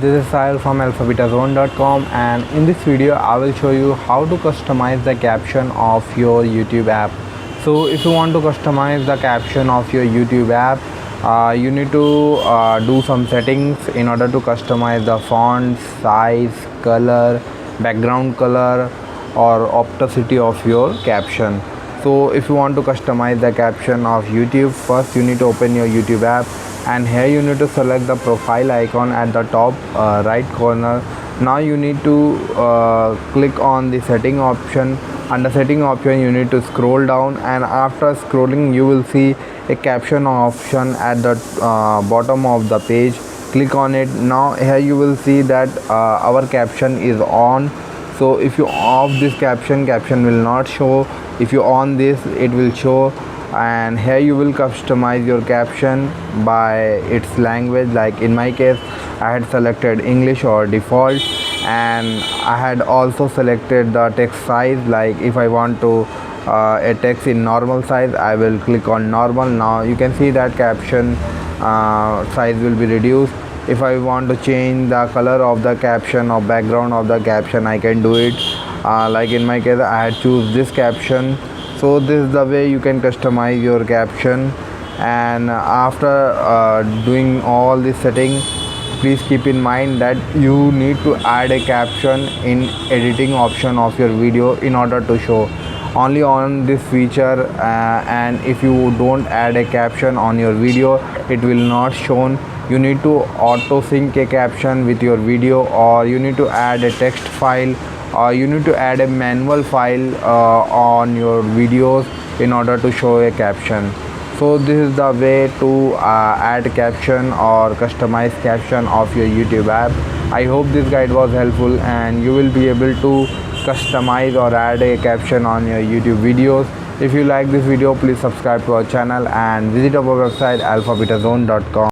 This is Sahil from alphabetazone.com, and in this video I will show you how to customize the caption of your YouTube app. So if you want to customize the caption of your YouTube app, you need to do some settings in order to customize the font, size, color, background color or opacity of your caption. So if you want to customize the caption of YouTube, first you need to open your YouTube app, and here you need to select the profile icon at the top right corner. Now you need to click on the setting option. Under setting option you need to scroll down, and after scrolling you will see a caption option at the bottom of the page. Click on it. Now here you will see that our caption is on. So if you off this caption will not show. If you on this, it will show. And here you will customize your caption by its language. Like in my case, I had selected English or default, and I had also selected the text size. Like if I want to a text in normal size, I will click on normal. Now you can see that caption size will be reduced. If I want to change the color of the caption or background of the caption, I can do it. Like in my case, I had choose this caption. So this is the way you can customize your caption. And after doing all this setting, please keep in mind that you need to add a caption in editing option of your video in order to show. Only on this feature, and if you don't add a caption on your video, it will not shown. You need to auto sync a caption with your video, or you need to add a text file, or you need to add a manual file on your videos in order to show a caption. So this is the way to add caption or customize caption of your YouTube app. I hope this guide was helpful and you will be able to customize or add a caption on your YouTube videos. If you like this video, please subscribe to our channel and visit our website alphabetazone.com.